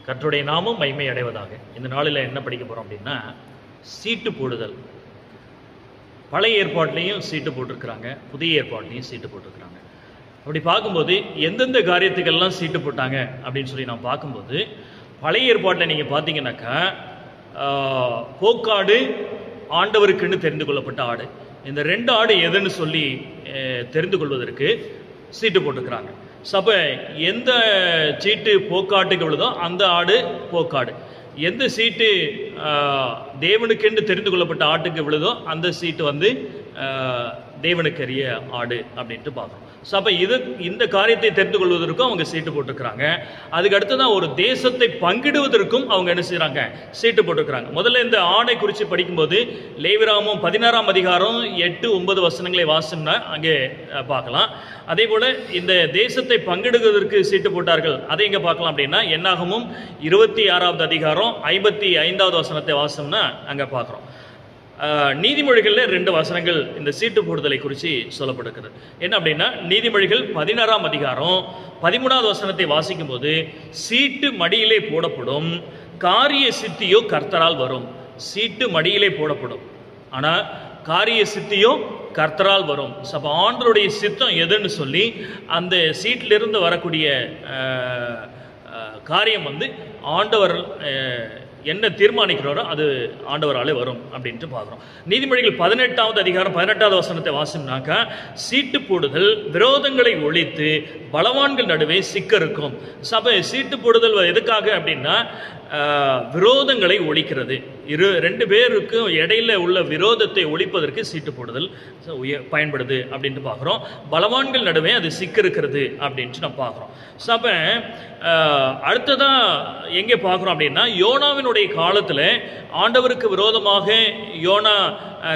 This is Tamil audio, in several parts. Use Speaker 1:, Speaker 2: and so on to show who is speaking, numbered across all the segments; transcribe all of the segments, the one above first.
Speaker 1: கர்த்தருடைய நாமம் மகிமை அடைவதாக. இந்த நாளில் என்ன படிக்க போகிறோம் அப்படின்னா, சீட்டு போடுதல். பழைய ஏற்பாட்டிலையும் சீட்டு போட்டிருக்கிறாங்க, புதிய ஏற்பாட்டிலையும் சீட்டு போட்டிருக்கிறாங்க. அப்படி பார்க்கும்போது எந்தெந்த காரியத்துக்கெல்லாம் சீட்டு போட்டாங்க அப்படின்னு சொல்லி நான் பார்க்கும்போது, பழைய ஏற்பாட்டில் நீங்கள் பார்த்தீங்கன்னாக்கா போக்காடு ஆண்டவருக்குன்னு தெரிந்து கொள்ளப்பட்ட ஆடு, இந்த ரெண்டு ஆடு எதுன்னு சொல்லி தெரிந்து கொள்வதற்கு சீட்டு போட்டுக்கிறாங்க. ஸோ அப்போ எந்த சீட்டு போக்காட்டுக்கு விழுதோ அந்த ஆடு போக்காடு, எந்த சீட்டு தேவனுக்கென்று தெரிந்து கொள்ளப்பட்ட ஆட்டுக்கு விழுதோ அந்த சீட்டு தேவனுக்கரிய ஆடு அப்படின்ட்டு பார்க்கணும். ஸோ அப்போ இந்த காரியத்தை தெரிந்து கொள்வதற்கும் அவங்க சீட்டு போட்டுக்கிறாங்க. அதுக்கு அடுத்ததான் ஒரு தேசத்தை பங்கிடுவதற்கும் அவங்க என்ன செய்கிறாங்க, சீட்டு போட்டுக்கிறாங்க. முதல்ல இந்த ஆணை குறித்து படிக்கும்போது லேவியராகமம் 16ஆம் அதிகாரம் 8-9 வசனங்களை வாசிச்சோம்னா அங்கே பார்க்கலாம். அதே போல் இந்த தேசத்தை பங்கிடுவதற்கு சீட்டு போட்டார்கள், அதை எங்கே பார்க்கலாம் அப்படின்னா என்னாகமும் 26ஆவது அதிகாரம் 55வது வசனத்தை வாசிச்சோம்னா அங்கே பார்க்குறோம். நீதிமொழிகளில் 2 வசனங்கள் இந்த சீட்டு போடுதலை குறித்து சொல்லப்படுகிறது. என்ன அப்படின்னா, நீதிமொழிகள் 16ஆம் அதிகாரம் 13வது வசனத்தை வாசிக்கும் போது, சீட்டு மடியிலே போடப்படும், காரிய சித்தியோ கர்த்தரால் வரும். சீட்டு மடியிலே போடப்படும், ஆனால் காரிய சித்தியோ கர்த்தரால் வரும். அப்போ ஆண்டவருடைய சித்தம் எதுன்னு சொல்லி அந்த சீட்டிலிருந்து வரக்கூடிய காரியம் ஆண்டவர் என்ன தீர்மானிக்கிறாரோ அது ஆண்டவராலே வரும் அப்படின்ட்டு பார்க்குறோம். நீதிமொழிகள் 18ஆவது அதிகாரம் 18வது வசனத்தை வாசினாக்கா, சீட்டு போடுதல் விரோதங்களை ஒழித்து பலவான்கள் நடுவே சிக்கருக்கும். சபை சீட்டு போடுதல் எதுக்காக அப்படின்னா விரோதங்களை ஒழிக்கிறது. ரெண்டு பேருக்கும் இடையில உள்ள விரோதத்தை ஒழிப்பதற்கு சீட்டு போடுதல் பயன்படுது அப்படின்ட்டு பார்க்குறோம். பலவான்கள் நடுவே அது சிக்கிருக்கிறது அப்படின்ட்டு நம்ம பார்க்குறோம். ஸோ அப்போ அடுத்ததான் எங்கே பார்க்குறோம் அப்படின்னா, யோனாவினுடைய காலத்தில் ஆண்டவருக்கு விரோதமாக யோனா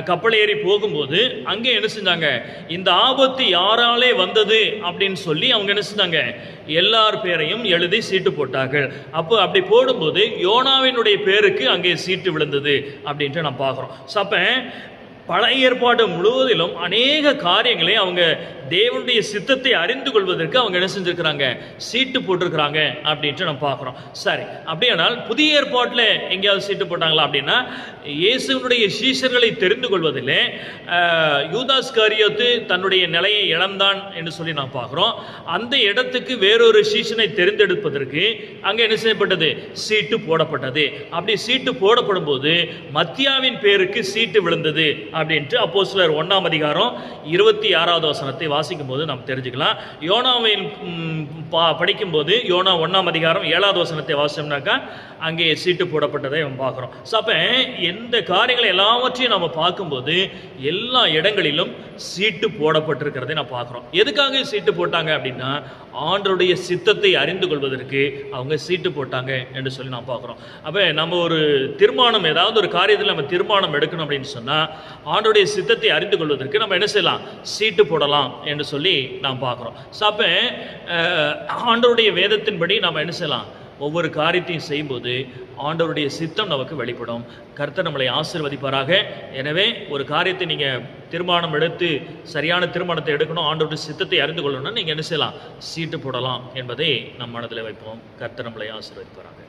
Speaker 1: கப்பல் ஏறி போகும்போது அங்கே என்ன செஞ்சாங்க, இந்த ஆபத்து யாராலே வந்தது அப்படின்னு சொல்லி அவங்க என்ன செஞ்சாங்க, எல்லார் பேரையும் எழுதி சீட்டு போட்டார்கள். அப்போ அப்படி போடும்போது யோனாவினுடைய பேருக்கு அங்கே சீட்டு விழுந்தது அப்படின்ட்டு நான் பார்க்குறோம். ஸோ அப்போ பழைய ஏற்பாடு முழுவதிலும் அநேக காரியங்களை அவங்க தேவனுடைய சித்தத்தை அறிந்து கொள்வதற்கு அவங்க என்ன செஞ்சிருக்கிறாங்க, சீட்டு போட்டிருக்கிறாங்க அப்படின்ட்டு நம்ம பார்க்குறோம். சரி, அப்படியானால் புதிய ஏற்பாட்டில் எங்கேயாவது சீட்டு போட்டாங்களா அப்படின்னா, இயேசுவினுடைய சீஷர்களை தெரிந்து கொள்வதில் யூதாஸ் காரியோத்து தன்னுடைய நிலையை இழந்தான் என்று சொல்லி நான் பார்க்குறோம். அந்த இடத்துக்கு வேறொரு சீஷனை தெரிந்தெடுப்பதற்கு அங்கே என்ன செய்யப்பட்டது, சீட்டு போடப்பட்டது. அப்படி சீட்டு போடப்படும் போது மத்தியாவின் பேருக்கு சீட்டு விழுந்தது அப்படின்ட்டு அப்போஸ்தலர் 1ஆம் அதிகாரம் 26வது வசனத்தை வாசிக்கும் போது நாம் தெரிஞ்சுக்கலாம். யோனாவின் படிக்கும்போது யோனா 1ஆம் அதிகாரம் 7வது வசனத்தை வாசிச்சோம்னாக்கா அங்கே சீட்டு போடப்பட்டதை நம்ம பார்க்குறோம். ஸோ அப்போ எந்த காரியங்களை எல்லாவற்றையும் நம்ம பார்க்கும்போது எல்லா இடங்களிலும் சீட்டு போடப்பட்டிருக்கிறதை நான் பார்க்குறோம். எதுக்காக சீட்டு போட்டாங்க அப்படின்னா, ஆண்டவருடைய சித்தத்தை அறிந்து கொள்வதற்கு அவங்க சீட்டு போட்டாங்க என்று சொல்லி நான் பார்க்குறோம். அப்போ நம்ம ஒரு தீர்மானம், ஏதாவது ஒரு காரியத்தில் நம்ம தீர்மானம் எடுக்கணும் அப்படின்னு சொன்னால் ஆண்டவருடைய சித்தத்தை அறிந்து கொள்வதற்கு நம்ம என்ன செய்யலாம், சீட்டு போடலாம் என்று சொல்லி நாம் பார்க்குறோம். ஸோ அப்போ ஆண்டவருடைய வேதத்தின்படி நாம் என்ன செய்யலாம், ஒவ்வொரு காரியத்தையும் செய்யும்போது ஆண்டவருடைய சித்தம் நமக்கு வெளிப்படும். கர்த்தர் நம்மளை ஆசீர்வதிப்பாராக. எனவே ஒரு காரியத்தை நீங்கள் தீர்மானம் எடுத்து சரியான தீர்மானத்தை எடுக்கணும், ஆண்டவருடைய சித்தத்தை அறிந்து கொள்ளணும்னா நீங்கள் என்ன செய்யலாம், சீட்டு போடலாம் என்பதை நம் மனதில் வைப்போம். கர்த்தர் நம்மளை ஆசீர்வதிப்பாராக.